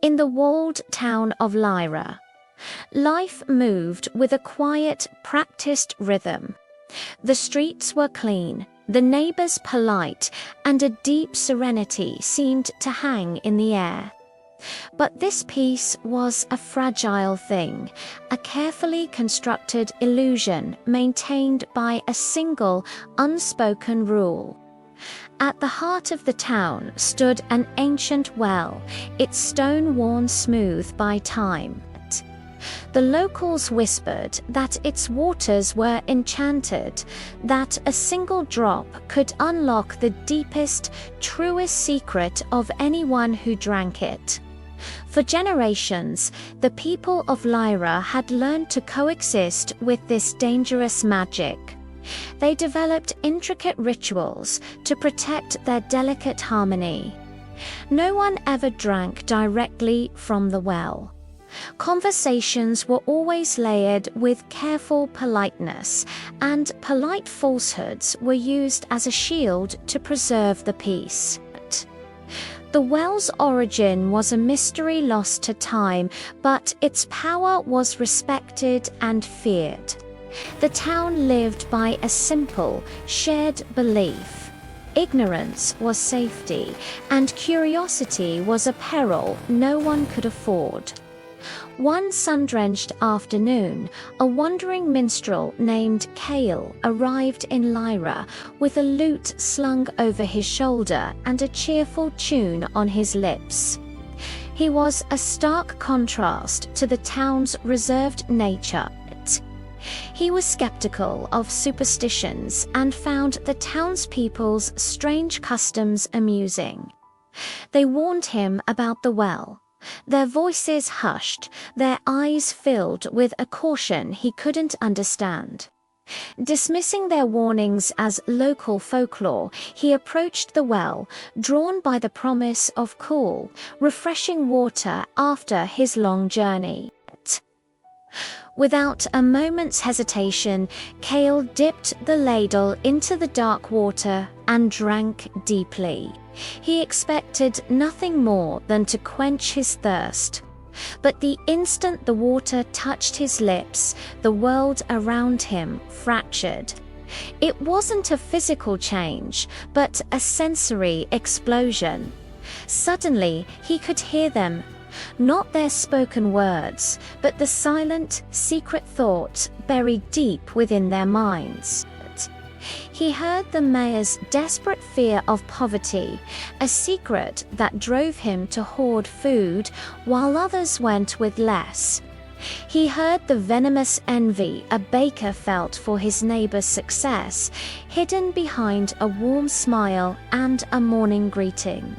In the walled town of Lyra, life moved with a quiet, practiced rhythm. The streets were clean, the neighbors polite, and a deep serenity seemed to hang in the air. But this peace was a fragile thing, a carefully constructed illusion maintained by a single, unspoken rule. At the heart of the town stood an ancient well, its stone worn smooth by time. The locals whispered that its waters were enchanted, that a single drop could unlock the deepest, truest secret of anyone who drank it. For generations, the people of Lyra had learned to coexist with this dangerous magic. They developed intricate rituals to protect their delicate harmony. No one ever drank directly from the well. Conversations were always layered with careful politeness, and polite falsehoods were used as a shield to preserve the peace. The well's origin was a mystery lost to time, but its power was respected and feared. The town lived by a simple, shared belief. Ignorance was safety, and curiosity was a peril no one could afford. One sun-drenched afternoon, a wandering minstrel named Cael arrived in Lyra with a lute slung over his shoulder and a cheerful tune on his lips. He was a stark contrast to the town's reserved nature. He was skeptical of superstitions and found the townspeople's strange customs amusing. They warned him about the well. Their voices hushed, their eyes filled with a caution he couldn't understand. Dismissing their warnings as local folklore, he approached the well, drawn by the promise of cool, refreshing water after his long journey. Without a moment's hesitation, Cael dipped the ladle into the dark water and drank deeply. He expected nothing more than to quench his thirst. But the instant the water touched his lips, the world around him fractured. It wasn't a physical change, but a sensory explosion. Suddenly, he could hear them. Not their spoken words, but the silent, secret thoughts buried deep within their minds. He heard the mayor's desperate fear of poverty, a secret that drove him to hoard food while others went with less. He heard the venomous envy a baker felt for his neighbor's success, hidden behind a warm smile and a morning greeting.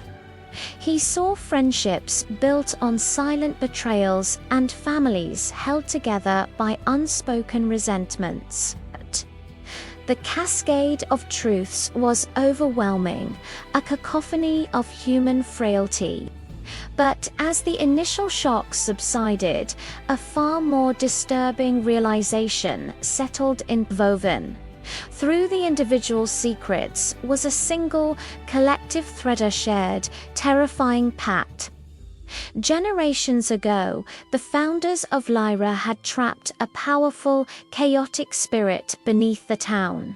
He saw friendships built on silent betrayals and families held together by unspoken resentments. The cascade of truths was overwhelming, a cacophony of human frailty. But as the initial shock subsided, a far more disturbing realization settled in woven. Through the individual secrets was a single, collective thread shared, terrifying pact. Generations ago, the founders of Lyra had trapped a powerful, chaotic spirit beneath the town.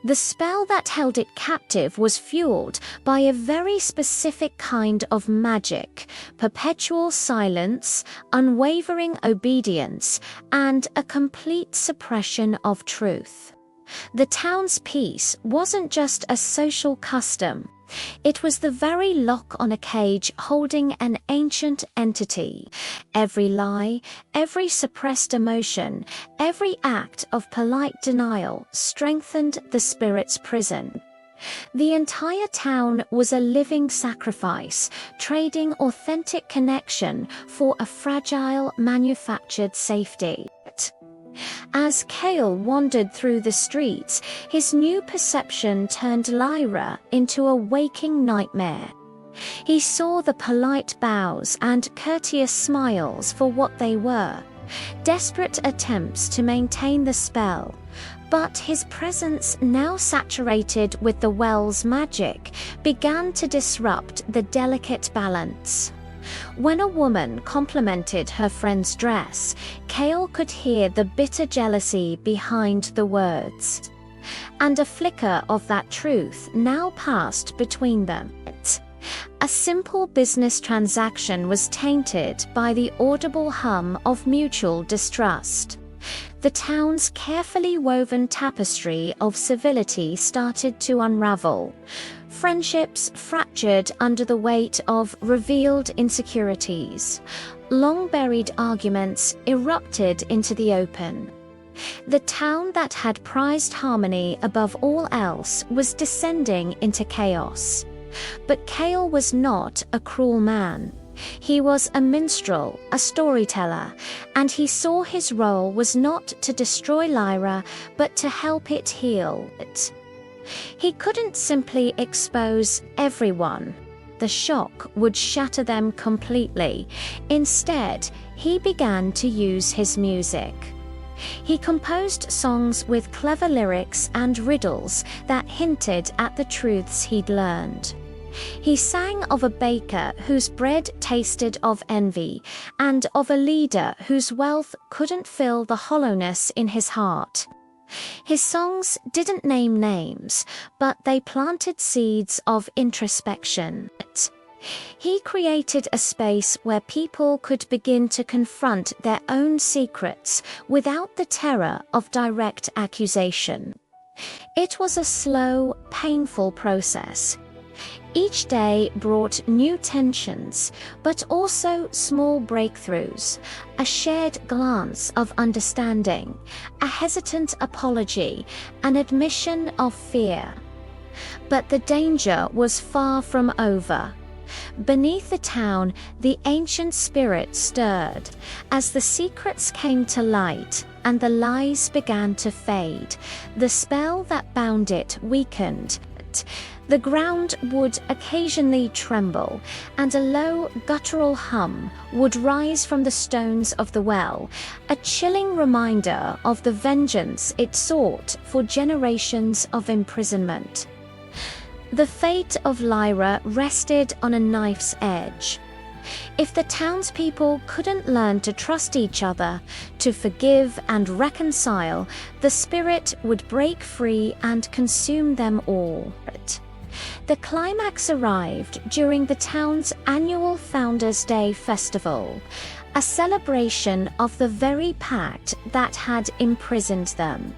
The spell that held it captive was fueled by a very specific kind of magic: perpetual silence, unwavering obedience, and a complete suppression of truth. The town's peace wasn't just a social custom. It was the very lock on a cage holding an ancient entity. Every lie, every suppressed emotion, every act of polite denial strengthened the spirit's prison. The entire town was a living sacrifice, trading authentic connection for a fragile, manufactured safety. As Cael wandered through the streets, his new perception turned Lyra into a waking nightmare. He saw the polite bows and courteous smiles for what they were, desperate attempts to maintain the spell. But his presence, now saturated with the well's magic, began to disrupt the delicate balance. When a woman complimented her friend's dress, Cael could hear the bitter jealousy behind the words. And a flicker of that truth now passed between them. A simple business transaction was tainted by the audible hum of mutual distrust. The town's carefully woven tapestry of civility started to unravel. Friendships fractured under the weight of revealed insecurities. Long-buried arguments erupted into the open. The town that had prized harmony above all else was descending into chaos. But Cael was not a cruel man. He was a minstrel, a storyteller, and he saw his role was not to destroy Lyra, but to help it heal it. He couldn't simply expose everyone. The shock would shatter them completely. Instead, he began to use his music. He composed songs with clever lyrics and riddles that hinted at the truths he'd learned. He sang of a baker whose bread tasted of envy, and of a leader whose wealth couldn't fill the hollowness in his heart. His songs didn't name names, but they planted seeds of introspection. He created a space where people could begin to confront their own secrets without the terror of direct accusation. It was a slow, painful process. Each day brought new tensions, but also small breakthroughs, a shared glance of understanding, a hesitant apology, an admission of fear. But the danger was far from over. Beneath the town, the ancient spirit stirred. As the secrets came to light and the lies began to fade, the spell that bound it weakened. The ground would occasionally tremble, and a low, guttural hum would rise from the stones of the well, a chilling reminder of the vengeance it sought for generations of imprisonment. The fate of Lyra rested on a knife's edge. If the townspeople couldn't learn to trust each other, to forgive and reconcile, the spirit would break free and consume them all. The climax arrived during the town's annual Founders' Day festival, a celebration of the very pact that had imprisoned them.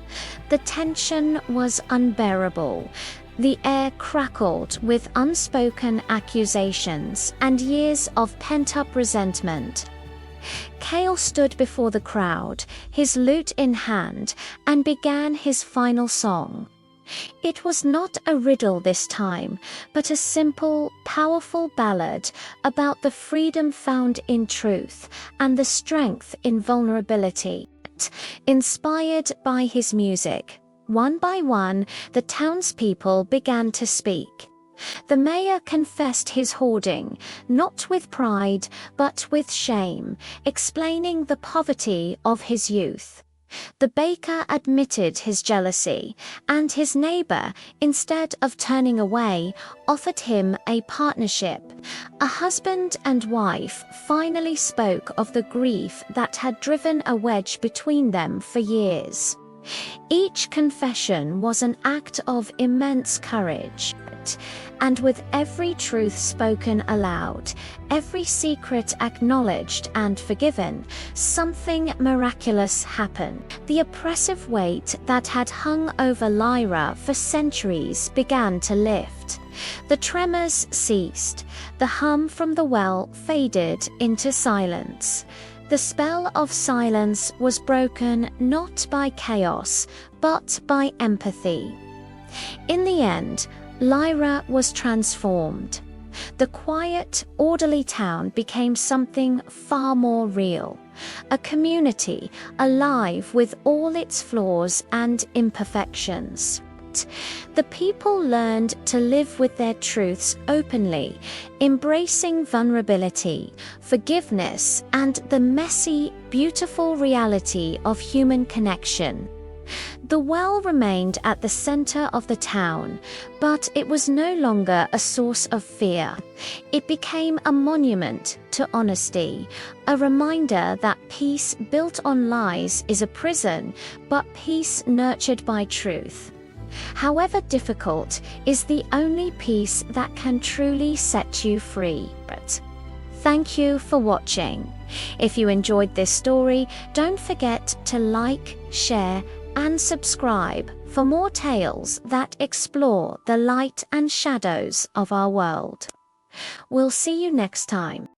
The tension was unbearable. The air crackled with unspoken accusations and years of pent-up resentment. Cael stood before the crowd, his lute in hand, and began his final song. It was not a riddle this time, but a simple, powerful ballad about the freedom found in truth and the strength in vulnerability. Inspired by his music, one by one, the townspeople began to speak. The mayor confessed his hoarding, not with pride, but with shame, explaining the poverty of his youth. The baker admitted his jealousy, and his neighbor, instead of turning away, offered him a partnership. A husband and wife finally spoke of the grief that had driven a wedge between them for years. Each confession was an act of immense courage. And with every truth spoken aloud, every secret acknowledged and forgiven, something miraculous happened. The oppressive weight that had hung over Lyra for centuries began to lift. The tremors ceased. The hum from the well faded into silence. The spell of silence was broken not by chaos, but by empathy. In the end, Lyra was transformed. The quiet, orderly town became something far more real. A community alive with all its flaws and imperfections. The people learned to live with their truths openly, embracing vulnerability, forgiveness, and the messy, beautiful reality of human connection. The well remained at the center of the town, but it was no longer a source of fear. It became a monument to honesty, a reminder that peace built on lies is a prison, but peace nurtured by truth, however difficult, is the only peace that can truly set you free. Thank you for watching. If you enjoyed this story, don't forget to like, share, and subscribe for more tales that explore the light and shadows of our world. We'll see you next time.